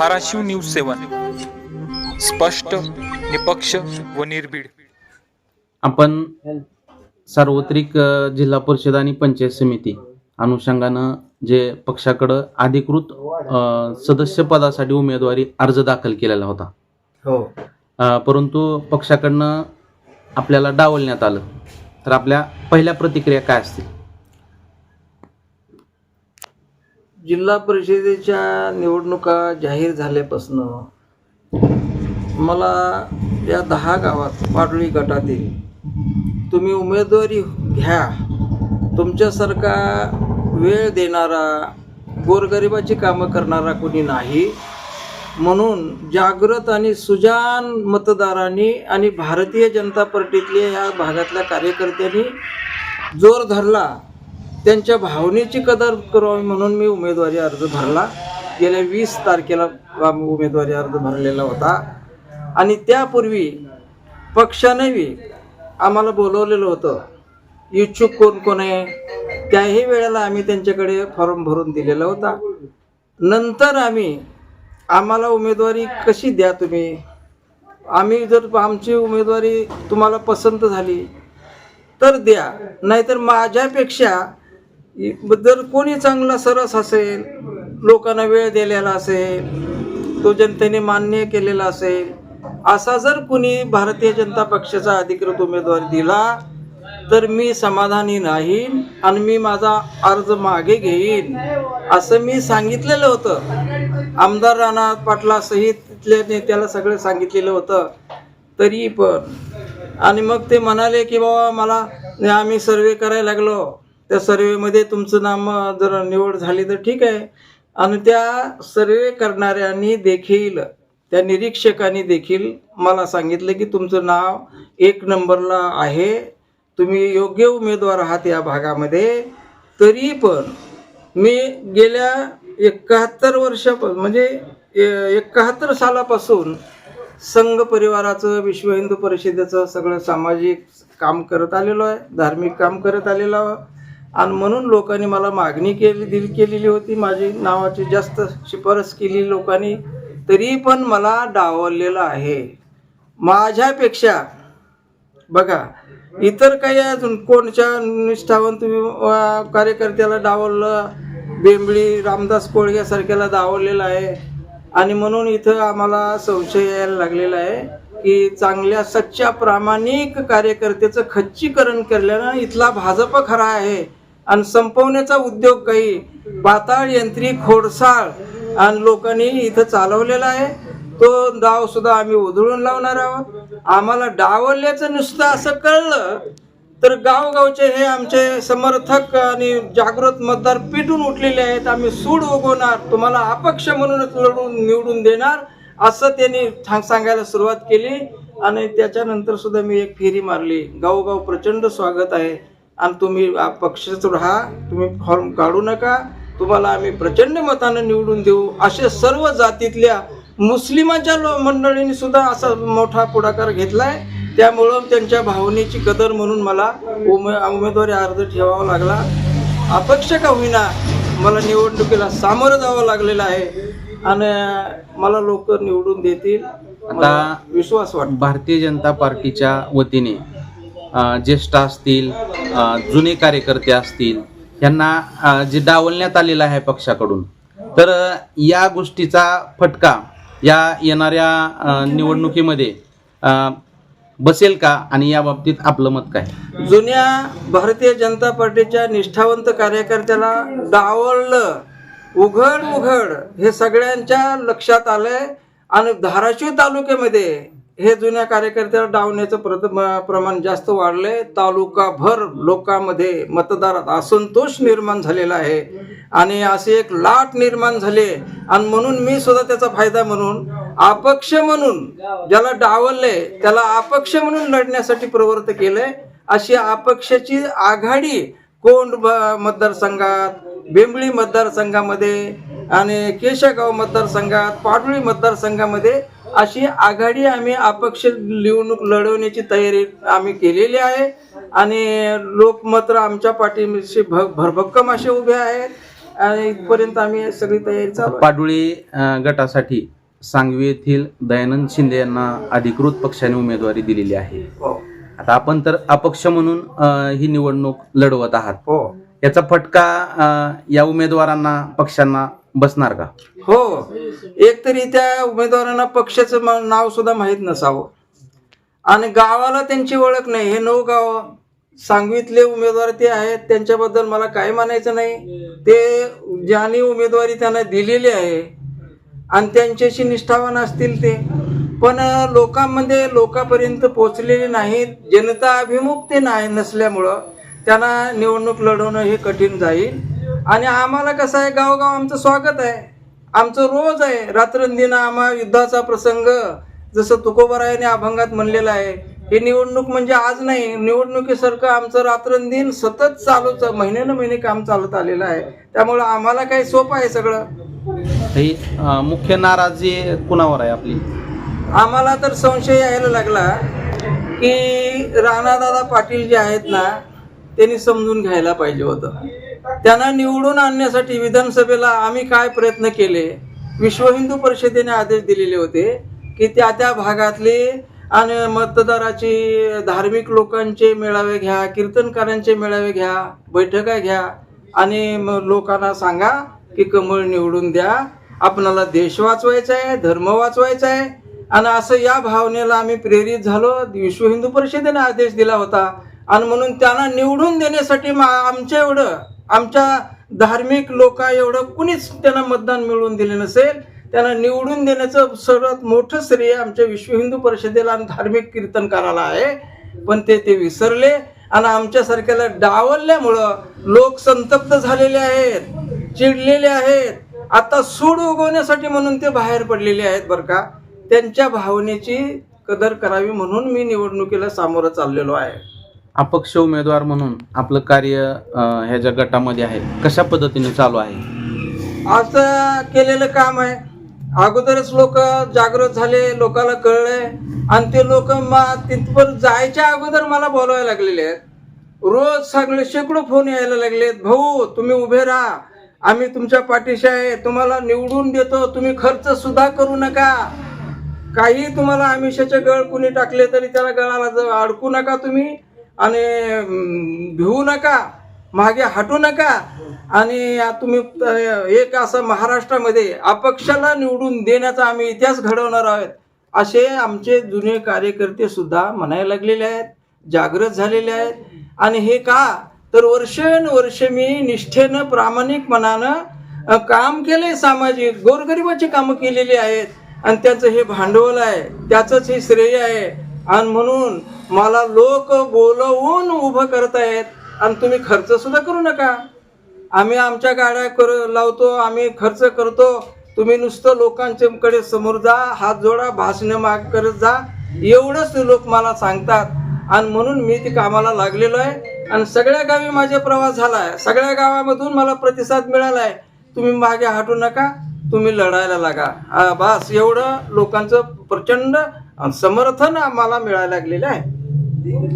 Dharashiv news 7, स्पष्ट, निपक्ष व निर्भीड. आपण सार्वत्रिक जिल्हा परिषद आणि पंचायत समिती अनुषंगानं जे पक्षाकडं अधिकृत सदस्य पदासाठी उमेदवारी अर्ज दाखल केलेला होता. हो. परंतु पक्षाकडनं आपल्याला डावलण्यात आलं. तर आपल्या पहिल्या प्रतिक्रिया काय असतील? जिल्हा परिषदेच्या निवडणुका जाहीर झाल्यापासून मला या 10 गावात पाडळी गटातील तुम्ही उमेदवारी घ्या, तुमच्यासारखा वेळ देणारा गोरगरिबाची कामं करणारा कोणी नाही म्हणून जागृत आणि सुजान मतदारांनी आणि भारतीय जनता पार्टीतल्या या भागातल्या कार्यकर्त्यांनी जोर धरला. त्यांच्या भावनेची कदर करावी म्हणून मी उमेदवारी अर्ज भरला. गेल्या 20 तारखेला उमेदवारी अर्ज भरलेला होता आणि त्यापूर्वी पक्षानेही आम्हाला बोलवलेलं होतं. इच्छुक कोण कोण आहे त्याही वेळेला आम्ही त्यांच्याकडे फॉर्म भरून दिलेला होता. नंतर आम्हाला उमेदवारी कशी द्या तुम्ही, आम्ही जर आमची उमेदवारी तुम्हाला पसंत झाली तर द्या, नाहीतर माझ्यापेक्षा जर कोणी चांगला सरस असेल, लोकांना वेळ दिलेला असेल, तो जनतेने मान्य केलेला असेल, असा जर कुणी भारतीय जनता पक्षाचा अधिकृत उमेदवार दिला तर मी समाधानी नाही आणि मी माझा अर्ज मागे घेईन असं मी सांगितलेलं होतं. आमदार राणा पाटला सहित तिथल्या नेत्याला सगळं सांगितलेलं होतं. तरी पण आणि मग ते म्हणाले की बाबा मला आम्ही सर्वे करायला लागलो, त्या सर्वेमध्ये तुमचं नाम जर निवड झाली तर ठीक आहे. आणि त्या सर्वे करणाऱ्यांनी देखील, त्या निरीक्षकांनी देखील मला सांगितलं की तुमचं नाव 1 नंबरला आहे, तुम्ही योग्य उमेदवार आहात या भागामध्ये. तरी पण मी गेल्या 71 वर्षापासून म्हणजे 71 सालापासून संघ परिवाराचं, विश्व हिंदू परिषदेचं सगळं सामाजिक काम करत आलेलो आहे, धार्मिक काम करत आलेलो आहे. आणि म्हणून लोकांनी मला मागणी केलेली होती, माझी नावाची जास्त शिफारस केली लोकांनी. तरी पण मला डावललेलं आहे. माझ्यापेक्षा बघा इतर काही अजून कोणच्या निष्ठावंत कार्यकर्त्याला डावललं, बेंबळी रामदास कोळगे सारख्याला डावललेलं आहे. आणि म्हणून इथं आम्हाला संशय यायला लागलेला आहे की चांगल्या सच्च्या प्रामाणिक कार्यकर्त्याचं खच्चीकरण केल्यानं इथला भाजप खरा आहे आणि संपवण्याचा उद्योग काही पाताळ यंत्री खोडसाळ आणि लोकांनी इथं चालवलेला आहे. तो डाव सुद्धा आम्ही उधळून लावणार आहोत. आम्हाला डावलल्याचं नुसतं असं कळलं तर गावगावचे हे आमचे समर्थक आणि जागृत मतदार पेटून उठलेले आहेत. आम्ही सूड उगवणार, तुम्हाला अपक्ष म्हणूनच निवडून देणार असं त्यांनी सांगायला सुरुवात केली. आणि त्याच्यानंतर सुद्धा मी एक फेरी मारली. गावगाव प्रचंड स्वागत आहे आणि तुम्ही अपक्षच राहा, तुम्ही फॉर्म काढू नका, तुम्हाला आम्ही प्रचंड मतानं निवडून देऊ असे सर्व जातीतल्या मुस्लिमांच्या मंडळींनी सुद्धा असा मोठा पुढाकार घेतलाय. त्यामुळं त्यांच्या भावनेची कदर म्हणून मला उमेदवारी अर्ज ठेवावा लागला. अपक्ष का होईना मला निवडणुकीला सामोरं जावं लागलेलं आहे आणि मला लोक निवडून देतील आता विश्वास वाटतो. भारतीय जनता पार्टीच्या वतीने ज्येष्ठ असतील, जुने कार्यकर्ते असतील, यांना जे डावलण्यात आलेलं आहे पक्षाकडून, तर या गोष्टीचा फटका या येणाऱ्या निवडणुकीमध्ये बसेल का आणि या बाबतीत आपलं मत काय? जुन्या भारतीय जनता पार्टीच्या निष्ठावंत कार्यकर्त्याला डावललं उघड हे सगळ्यांच्या लक्षात आलंय. आणि धाराशिव तालुक्यामध्ये हे जुन्या कार्यकर्त्याला डावण्याचं प्रमाण जास्त वाढलंय. तालुकाभर लोकांमध्ये मतदारात असंतोष निर्माण झालेला आहे आणि असे एक लाट निर्माण झाले. आणि म्हणून मी सुद्धा त्याचा फायदा म्हणून अपक्ष म्हणून ज्याला डावलले त्याला अपक्ष म्हणून लढण्यासाठी प्रवृत्त केलंय. अशी अपक्षाची आघाडी कोंड मतदारसंघात, बेंबळी मतदारसंघामध्ये आणि केशगाव मतदारसंघात, पाडळी मतदारसंघामध्ये अशी आघाडी आम्ही अपक्ष निवडणूक लढवण्याची तयारी आम्ही केलेली आहे. आणि लोक मात्र आमच्या पाठीशी भरभक्कम असे उभे आहेत आणि इथपर्यंत आम्ही सगळी तयारी चालू. पाडळी गटासाठी सांगवी येथील दयानंद शिंदे यांना अधिकृत पक्षाने उमेदवारी दिलेली आहे. हो आता आपण तर अपक्ष म्हणून ही निवडणूक लढवत आहात. हो याचा फटका या उमेदवारांना पक्षांना बसणार का? हो, एक तरी त्या उमेदवारांना पक्षाचं नाव सुद्धा माहीत नसावं आणि गावाला त्यांची ओळख नाही. हे 9 गाव सांगवीतले उमेदवार ते आहेत, त्यांच्याबद्दल मला काही म्हणायचं नाही. ते ज्यांनी उमेदवारी त्यांना दिलेली आहे आणि त्यांच्याशी निष्ठावान असतील ते, पण लोकांपर्यंत पोचलेले नाहीत. जनता अभिमुख ते नाही नसल्यामुळं त्यांना निवडणूक लढवणं हे कठीण जाईल. आणि आम्हाला कसं आहे, गावगाव आमचं स्वागत आहे, आमचं रोज आहे. रात्रंदिन आम्हा युद्धाचा प्रसंग, जसं तुकोबारायाने अभंगात म्हणलेलं आहे, हे निवडणूक म्हणजे आज नाही, निवडणुकीसारखं आमचं रात्रंदिन सतत चालूच महिने काम चालत आलेलं आहे. त्यामुळं आम्हाला काही सोपं आहे सगळं. ही मुख्य नाराजी कुणावर आहे आपली? आम्हाला तर संशय यायला लागला की राणादादा पाटील जे आहेत ना, त्यांनी समजून घ्यायला पाहिजे होतं. त्यांना निवडून आणण्यासाठी विधानसभेला आम्ही काय प्रयत्न केले. विश्व हिंदू परिषदेने आदेश दिलेले होते की त्या भागातले आणि मतदाराची धार्मिक लोकांचे मेळावे घ्या, कीर्तनकारांचे मेळावे घ्या, बैठका घ्या आणि लोकांना सांगा की कमळ निवडून द्या, आपणाला देश वाचवायचा आहे, धर्म वाचवायचा आहे. आणि असं या भावनेला आम्ही प्रेरित झालो. विश्व हिंदू परिषदेने आदेश दिला होता आणि म्हणून त्यांना निवडून देण्यासाठी आमच्या धार्मिक लोक एवढं कुणीच त्यांना मतदान मिळवून दिले नसेल. त्यांना निवडून देण्याचं सर्वात मोठं श्रेय आमच्या विश्व हिंदू परिषदेला आणि धार्मिक कीर्तनकाराला आहे. पण ते विसरले आणि आमच्यासारख्याला डावलल्यामुळं लोक संतप्त झालेले आहेत, चिडलेले आहेत. आता सूड उगवण्यासाठी म्हणून ते बाहेर पडलेले आहेत बरं का. त्यांच्या भावनेची कदर करावी म्हणून मी निवडणुकीला सामोरं चाललेलो आहे. अपक्ष उमेदवार म्हणून आपलं कार्य ह्या ज्या गटामध्ये आहे कशा पद्धतीने चालू आहे? असं केलेलं काम आहे. अगोदरच लोक जागृत झाले, लोकांना कळलंय आणि ते लोक तिथपर्यंत जायच्या अगोदर मला बोलवायला लागलेले आहेत. रोज सगळे शेकडो फोन यायला लागलेत, भाऊ तुम्ही उभे राहा, आम्ही तुमच्या पाठीशी आहे, तुम्हाला निवडून देतो, तुम्ही खर्च सुद्धा करू नका, काही तुम्हाला आमिषाचे गळ कुणी टाकले तरी त्याला गळाला अडकू नका तुम्ही आणि भिवू नका, मागे हटू नका. आणि तुम्ही एक असं महाराष्ट्रामध्ये अपक्षाला निवडून देण्याचा आम्ही इतिहास घडवणार आहोत असे आमचे जुने कार्यकर्ते सुद्धा म्हणायला लागलेले आहेत, जागृत झालेले आहेत. आणि हे का तर वर्षानुवर्ष मी निष्ठेनं प्रामाणिकपणानं काम केले, सामाजिक गोरगरिबाची कामं केलेली आहेत आणि त्याचं हे भांडवल आहे, त्याचंच हे श्रेय आहे. आणि म्हणून मला लोक बोलवून उभं करतायत आणि तुम्ही खर्च सुद्धा करू नका, आम्ही आमच्या गाड्या लावतो, आम्ही खर्च करतो, तुम्ही नुसतं लोकांच्याकडे समोर जा, हात जोडा, भाषणं माग करत जा, एवढंच लोक मला सांगतात. आणि म्हणून मी ती कामाला लागलेलो आहे आणि सगळ्या गावी माझा प्रवास झाला आहे, सगळ्या गावामधून मला प्रतिसाद मिळाला आहे. तुम्ही मागे हटू नका, तुम्ही लढायला लागा. बस एवढं लोकांचं प्रचंड समर्थन आम्हाला मिळायला लागलेलं आहे.